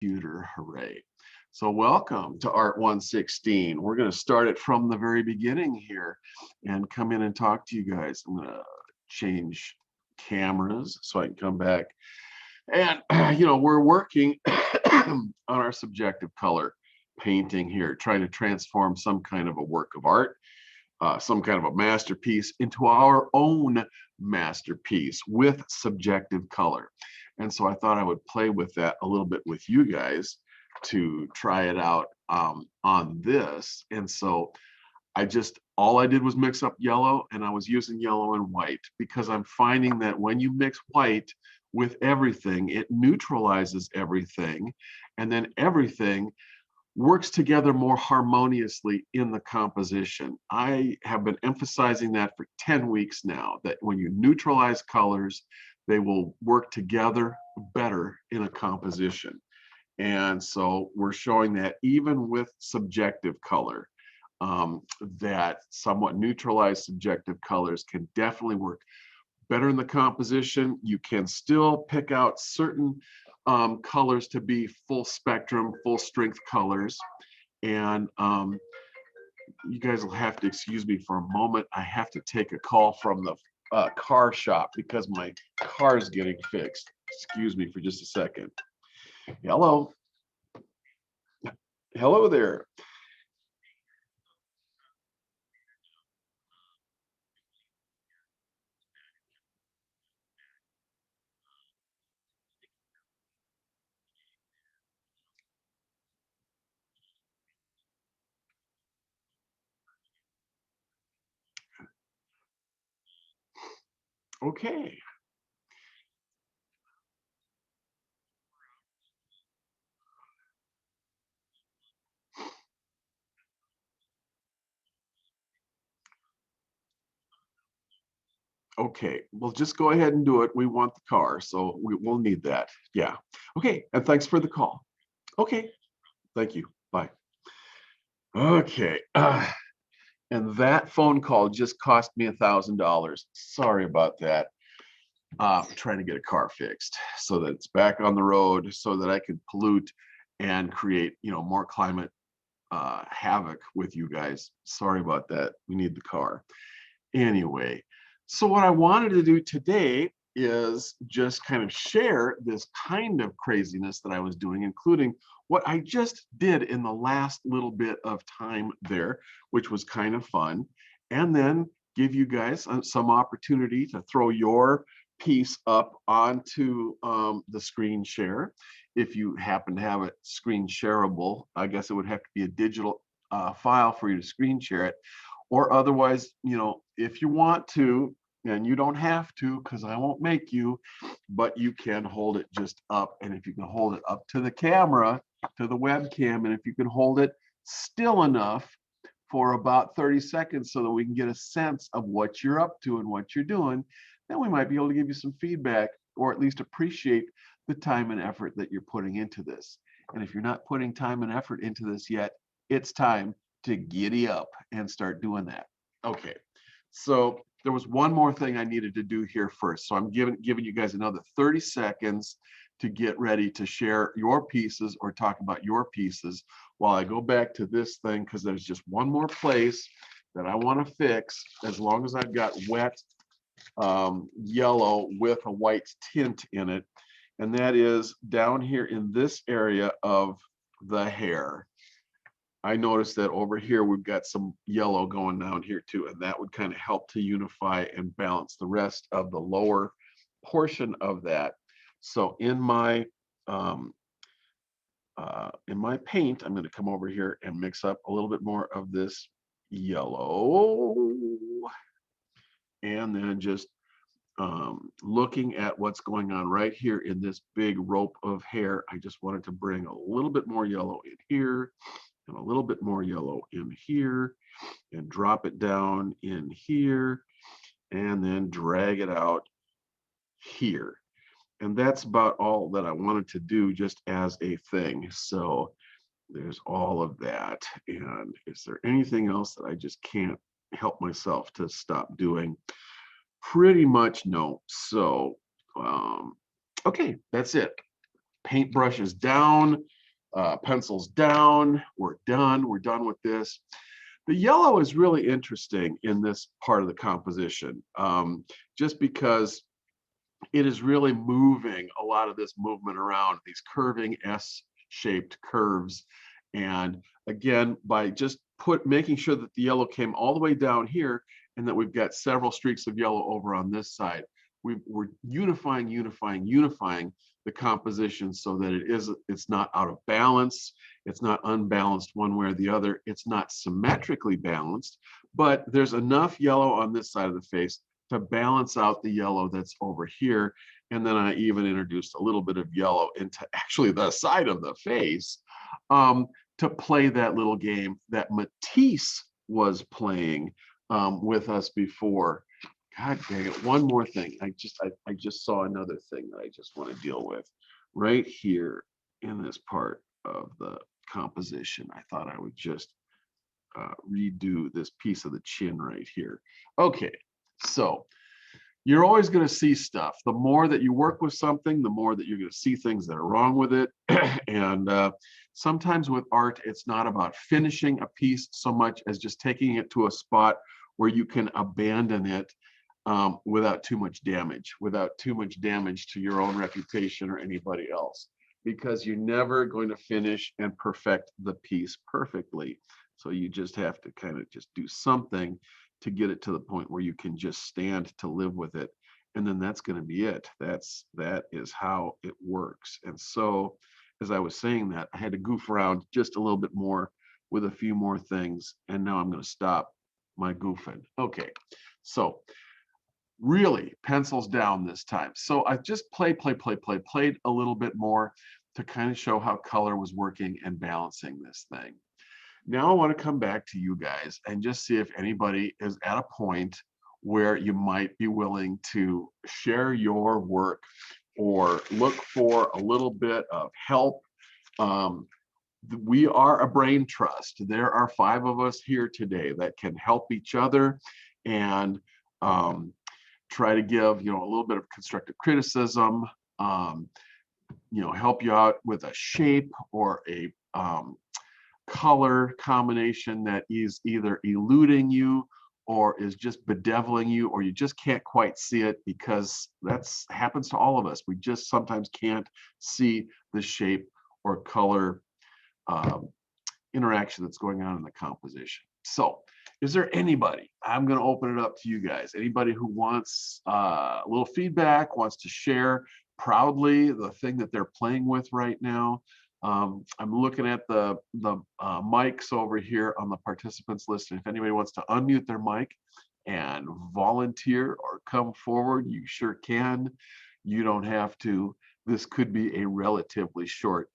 computer. Hooray. So welcome to Art 116. We're going to start it from the very beginning here and come in and talk to you guys. I'm going to change cameras so I can come back. And, we're working on our subjective color painting here, trying to transform some kind of a work of art, some kind of a masterpiece into our own masterpiece with subjective color. And so I thought I would play with that a little bit with you guys to try it out on this. And so all I did was mix up yellow, and I was using yellow and white because I'm finding that when you mix white with everything, it neutralizes everything, and then everything works together more harmoniously in the composition. I have been emphasizing that for 10 weeks now, that when you neutralize colors, they will work together better in a composition. And so we're showing that even with subjective color, that somewhat neutralized subjective colors can definitely work better in the composition. You can still pick out certain colors to be full spectrum, full strength colors. And you guys will have to excuse me for a moment. I have to take a call from the car shop because my car is getting fixed. Excuse me for just a second. Hello. Hello there. Okay. Okay, well, just go ahead and do it. We want the car, so we'll need that. Yeah. Okay, and thanks for the call. Okay, thank you. Bye. Okay. And that phone call just cost me $1,000. Sorry about that. Trying to get a car fixed so that it's back on the road so that I can pollute and create, more climate havoc with you guys. Sorry about that. We need the car. Anyway, so what I wanted to do today is just kind of share this kind of craziness that I was doing, including what I just did in the last little bit of time there, which was kind of fun, and then give you guys some opportunity to throw your piece up onto the screen share. If you happen to have it screen shareable, I guess it would have to be a digital file for you to screen share it. Or otherwise, if you want to, and you don't have to because I won't make you, but you can hold it just up. And if you can hold it up to the camera, to the webcam, and if you can hold it still enough for about 30 seconds so that we can get a sense of what you're up to and what you're doing, then we might be able to give you some feedback or at least appreciate the time and effort that you're putting into this. And if you're not putting time and effort into this yet, it's time to giddy up and start doing that. Okay, so there was one more thing I needed to do here first. So I'm giving you guys another 30 seconds to get ready to share your pieces or talk about your pieces while I go back to this thing, because there's just one more place that I want to fix as long as I've got wet yellow with a white tint in it. And that is down here in this area of the hair. I noticed that over here, we've got some yellow going down here too, and that would kind of help to unify and balance the rest of the lower portion of that. So in my paint, I'm going to come over here and mix up a little bit more of this yellow, and then just looking at what's going on right here in this big rope of hair. I just wanted to bring a little bit more yellow in here and a little bit more yellow in here and drop it down in here and then drag it out here. And that's about all that I wanted to do just as a thing. So there's all of that. And is there anything else that I just can't help myself to stop doing? Pretty much no. So, okay, that's it. paintbrushes down, pencils down. We're done. We're done with this. The yellow is really interesting in this part of the composition, just because it is really moving a lot of this movement around, these curving S-shaped curves. And again, by just making sure that the yellow came all the way down here and that we've got several streaks of yellow over on this side, we're unifying the composition so that it's not out of balance, it's not unbalanced one way or the other, it's not symmetrically balanced, but there's enough yellow on this side of the face to balance out the yellow that's over here. And then I even introduced a little bit of yellow into actually the side of the face, to play that little game that Matisse was playing with us before. God dang it, one more thing. I just saw another thing that I just want to deal with right here in this part of the composition. I thought I would just redo this piece of the chin right here. Okay, so you're always going to see stuff. The more that you work with something, the more that you're going to see things that are wrong with it. And sometimes with art, it's not about finishing a piece so much as just taking it to a spot where you can abandon it without too much damage to your own reputation or anybody else, because you're never going to finish and perfect the piece perfectly. So you just have to kind of just do something to get it to the point where you can just stand to live with it. And then that's going to be it. That is how it works. And so, as I was saying that, I had to goof around just a little bit more with a few more things. And now I'm going to stop my goofing. Okay, so really pencils down this time. So I just played a little bit more to kind of show how color was working and balancing this thing. Now I want to come back to you guys and just see if anybody is at a point where you might be willing to share your work or look for a little bit of help. We are a brain trust. There are 5 of us here today that can help each other and try to give, a little bit of constructive criticism, help you out with a shape or a color combination that is either eluding you or is just bedeviling you, or you just can't quite see it, because that's happens to all of us. We just sometimes can't see the shape or color interaction that's going on in the composition. So is there anybody, I'm going to open it up to you guys, anybody who wants a little feedback, wants to share proudly the thing that they're playing with right now? I'm looking at the mics over here on the participants list, and if anybody wants to unmute their mic and volunteer or come forward, you sure can. You don't have to. This could be a relatively short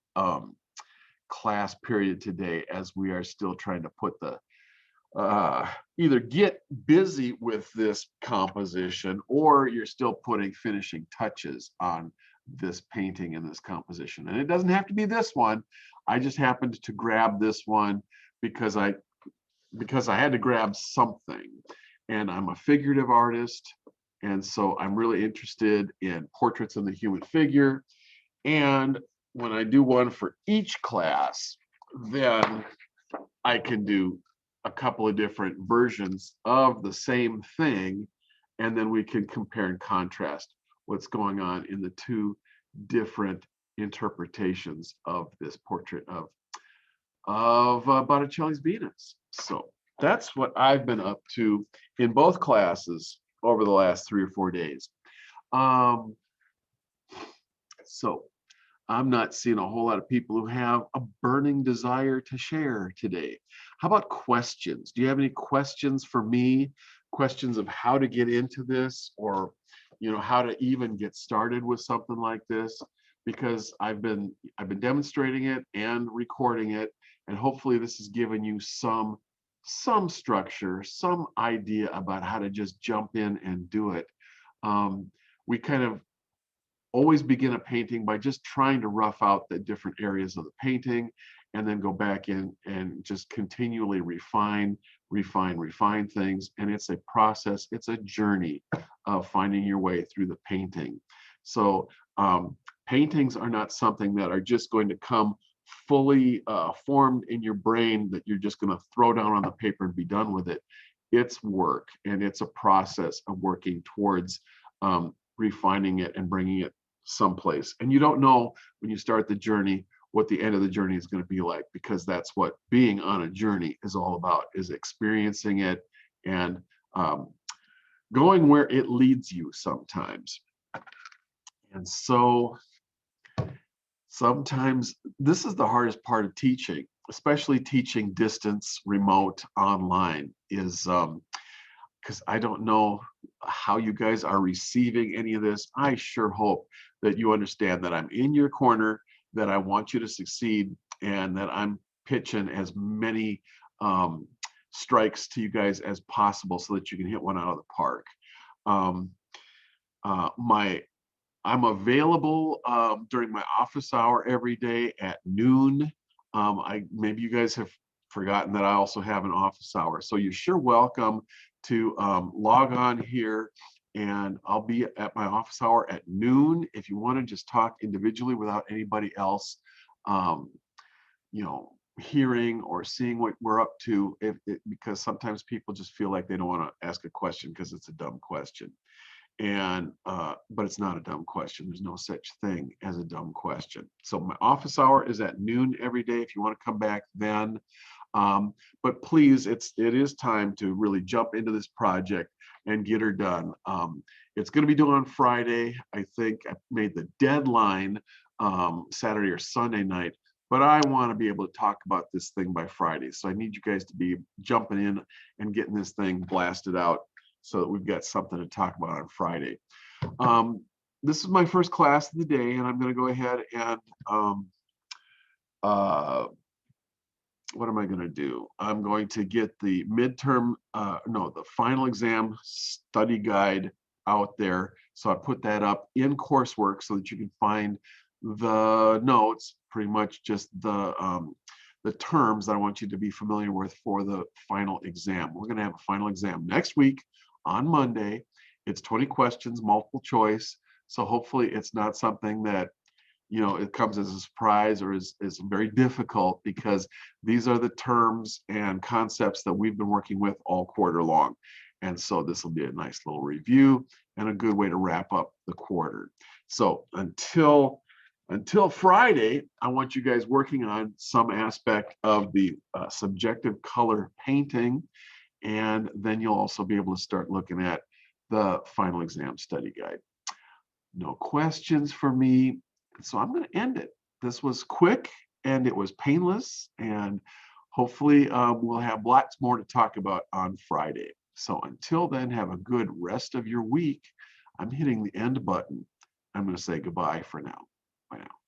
class period today, as we are still trying to put the either get busy with this composition, or you're still putting finishing touches on this painting and this composition. And it doesn't have to be this one. I just happened to grab this one because I had to grab something, and I'm a figurative artist, and so I'm really interested in portraits of the human figure. And when I do one for each class, then I can do a couple of different versions of the same thing, and then we can compare and contrast what's going on in the 2 different interpretations of this portrait of Botticelli's Venus. So that's what I've been up to in both classes over the last 3 or 4 days. So I'm not seeing a whole lot of people who have a burning desire to share today. How about questions? Do you have any questions for me? Questions of how to get into this, or how to even get started with something like this? Because I've been demonstrating it and recording it, and hopefully this has given you some structure, some idea about how to just jump in and do it. We kind of always begin a painting by just trying to rough out the different areas of the painting, and then go back in and just continually refine things. And it's a process, it's a journey of finding your way through the painting. So Paintings are not something that are just going to come fully formed in your brain that you're just going to throw down on the paper and be done with it. It's work, and it's a process of working towards refining it and bringing it someplace. And you don't know when you start the journey what the end of the journey is going to be like, because that's what being on a journey is all about, is experiencing it and going where it leads you sometimes. And so sometimes this is the hardest part of teaching, especially teaching distance, remote, online, is because I don't know how you guys are receiving any of this. I sure hope that you understand that I'm in your corner, that I want you to succeed, and that I'm pitching as many strikes to you guys as possible so that you can hit one out of the park. I'm available during my office hour every day at noon. Maybe you guys have forgotten that I also have an office hour, so you're sure welcome to log on here, and I'll be at my office hour at noon if you want to just talk individually without anybody else hearing or seeing what we're up to, because sometimes people just feel like they don't want to ask a question because it's a dumb question. And but it's not a dumb question. There's no such thing as a dumb question. So my office hour is at noon every day if you want to come back then. But please, it is time to really jump into this project and get her done. It's going to be due on Friday. I think I made the deadline Saturday or Sunday night, but I want to be able to talk about this thing by Friday. So I need you guys to be jumping in and getting this thing blasted out, so that we've got something to talk about on Friday. This is my first class of the day, and I'm going to go ahead and what am I going to do? I'm going to get the the final exam study guide out there. So I put that up in coursework so that you can find the notes, pretty much just the terms that I want you to be familiar with for the final exam. We're going to have a final exam next week on Monday. It's 20 questions, multiple choice. So hopefully it's not something that, it comes as a surprise or is very difficult, because these are the terms and concepts that we've been working with all quarter long. And so this will be a nice little review and a good way to wrap up the quarter. So until Friday, I want you guys working on some aspect of the subjective color painting, and then you'll also be able to start looking at the final exam study guide. No questions for me, so I'm going to end it. This was quick and it was painless, and hopefully we'll have lots more to talk about on Friday. So until then, have a good rest of your week. I'm hitting the end button. I'm going to say goodbye for now. Bye now.